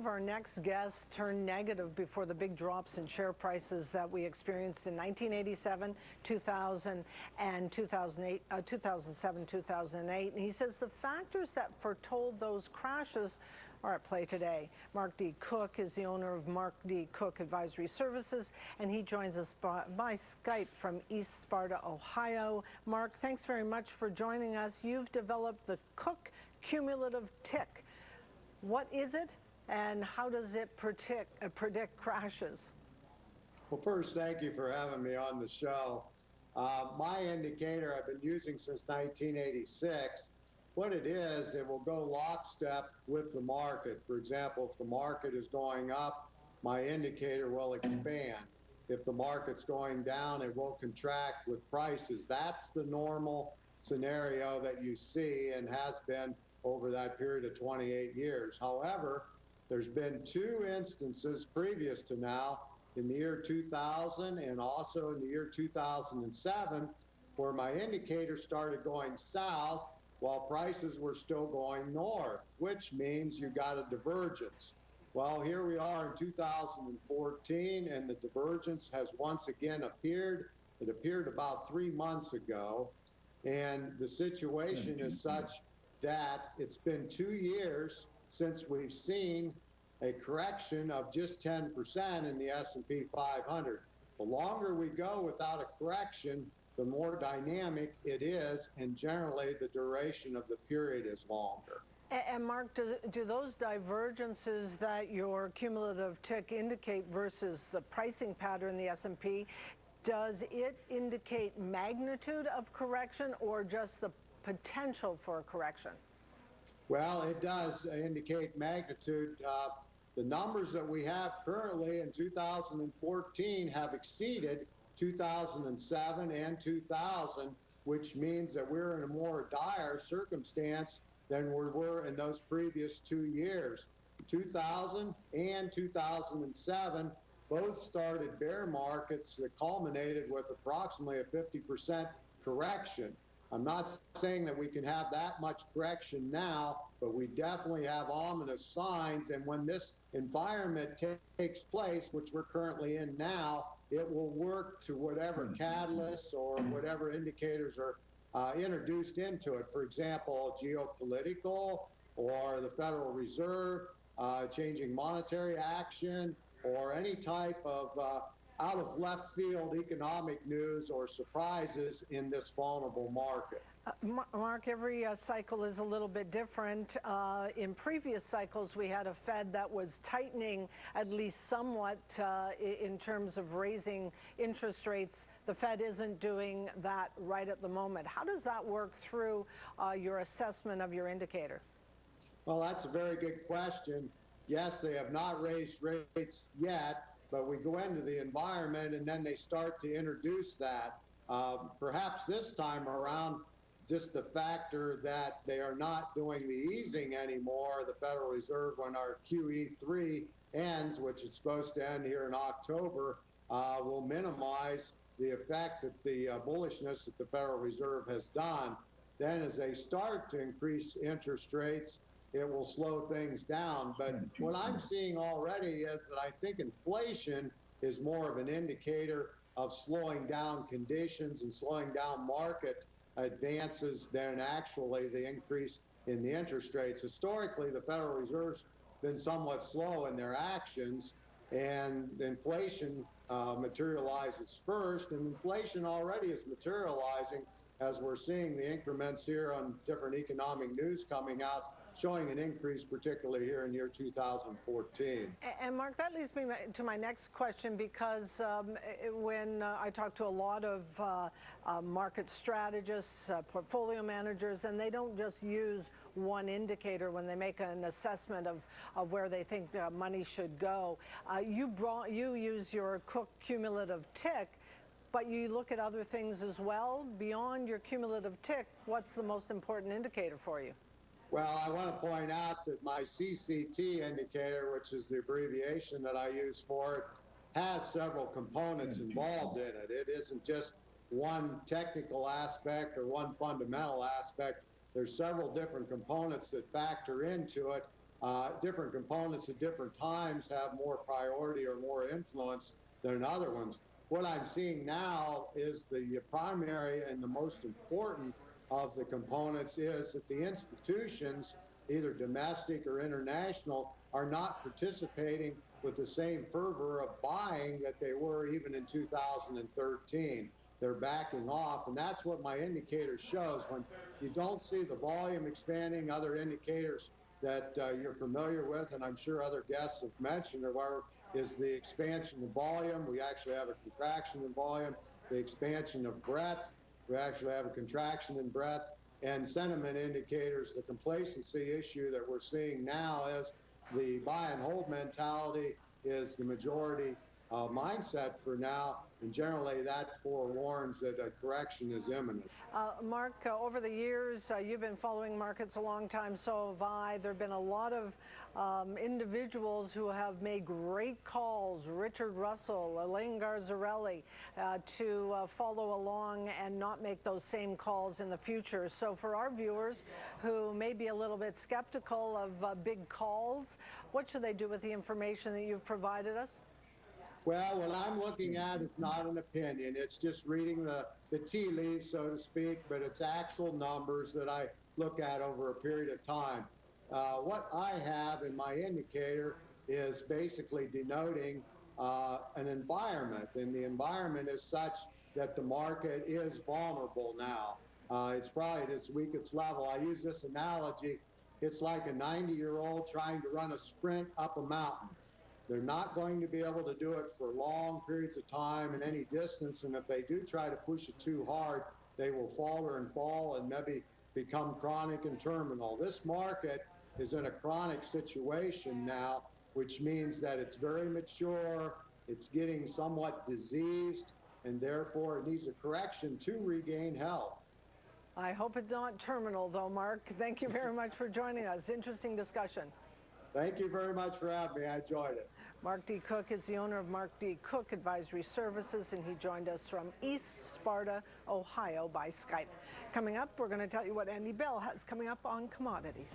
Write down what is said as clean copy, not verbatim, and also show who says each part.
Speaker 1: Our next guest turned negative before the big drops in share prices that we experienced in 1987, 2000, and 2007, 2008. And he says the factors that foretold those crashes are at play today. Mark D. Cook is the owner of Mark D. Cook Advisory Services, and he joins us by Skype from East Sparta, Ohio. Mark, thanks very much for joining us. You've developed the Cook Cumulative Tick. What is it? And how does it predict crashes?
Speaker 2: Well, first, thank you for having me on the show. My indicator I've been using since 1986. What it is, it will go lockstep with the market. For example, if the market is going up, my indicator will expand. If the market's going down, it will contract with prices. That's the normal scenario that you see and has been over that period of 28 years. However, there's been two instances previous to now, in the year 2000 and also in the year 2007, where my indicator started going south while prices were still going north, which means you got a divergence. Well, here we are in 2014, and the divergence has once again appeared. It appeared about 3 months ago, and the situation is such that it's been 2 years since we've seen a correction of just 10% in the S&P 500. The longer we go without a correction, the more dynamic it is, and generally the duration of the period is longer.
Speaker 1: And Mark, do those divergences that your cumulative tick indicate versus the pricing pattern in the S&P, does it indicate magnitude of correction or just the potential for a correction?
Speaker 2: Well, it does indicate magnitude. The numbers that we have currently in 2014 have exceeded 2007 and 2000, which means that we're in a more dire circumstance than we were in those previous 2 years. 2000 and 2007 both started bear markets that culminated with approximately a 50% correction. I'm not saying that we can have that much correction now, but we definitely have ominous signs. And when this environment takes place, which we're currently in now, it will work to whatever catalysts or whatever indicators are introduced into it. For example, geopolitical or the Federal Reserve changing monetary action or any type of out of left field economic news or surprises in this vulnerable market.
Speaker 1: Mark, every cycle is a little bit different. In previous cycles, we had a Fed that was tightening at least somewhat in terms of raising interest rates. The Fed isn't doing that right at the moment. How does that work through your assessment of your indicator?
Speaker 2: Well, that's a very good question. Yes, they have not raised rates yet, but we go into the environment and then they start to introduce that. Perhaps this time around, just the factor that they are not doing the easing anymore, the Federal Reserve, when our QE3 ends, which is supposed to end here in October, will minimize the effect that the bullishness that the Federal Reserve has done. Then as they start to increase interest rates, it will slow things down. But what I'm seeing already is that I think inflation is more of an indicator of slowing down conditions and slowing down market advances than actually the increase in the interest rates. Historically, the Federal Reserve's been somewhat slow in their actions, and the inflation materializes first, and inflation already is materializing as we're seeing the increments here on different economic news coming out, showing an increase, particularly here in year 2014.
Speaker 1: And Mark, that leads me to my next question, because when I talk to a lot of market strategists, portfolio managers, and they don't just use one indicator when they make an assessment of where they think money should go. You use your Cook Cumulative Tick, but you look at other things as well. Beyond your cumulative tick, what's the most important indicator for you?
Speaker 2: Well, I want to point out that my CCT indicator, which is the abbreviation that I use for it, has several components involved in it. It isn't just one technical aspect or one fundamental aspect. There's several different components that factor into it, different components at different times have more priority or more influence than other ones. What I'm seeing now is the primary and the most important of the components is that the institutions, either domestic or international, are not participating with the same fervor of buying that they were even in 2013. They're backing off, and that's what my indicator shows. When you don't see the volume expanding, other indicators that you're familiar with, and I'm sure other guests have mentioned, is the expansion of volume. We actually have a contraction in volume. The expansion of breadth. We actually have a contraction in breadth. And sentiment indicators, the complacency issue that we're seeing now is the buy and hold mentality is the majority mindset for now, and generally that forewarns that a correction is imminent.
Speaker 1: Mark, over the years, you've been following markets a long time, so have I. There have been a lot of individuals who have made great calls, Richard Russell, Elaine Garzarelli, to follow along and not make those same calls in the future. So for our viewers who may be a little bit skeptical of big calls, what should they do with the information that you've provided us?
Speaker 2: Well, what I'm looking at is not an opinion. It's just reading the tea leaves, so to speak, but it's actual numbers that I look at over a period of time. What I have in my indicator is basically denoting an environment, and the environment is such that the market is vulnerable now. It's probably at its weakest level. I use this analogy. It's like a 90-year-old trying to run a sprint up a mountain. They're not going to be able to do it for long periods of time in any distance, and if they do try to push it too hard, they will falter and fall and maybe become chronic and terminal. This market is in a chronic situation now, which means that it's very mature, it's getting somewhat diseased, and therefore it needs a correction to regain health.
Speaker 1: I hope it's not terminal, though, Mark. Thank you very much for joining us. Interesting discussion.
Speaker 2: Thank you very much for having me. I enjoyed it.
Speaker 1: Mark D. Cook is the owner of Mark D. Cook Advisory Services, and he joined us from East Sparta, Ohio by Skype. Coming up, we're going to tell you what Andy Bell has coming up on commodities.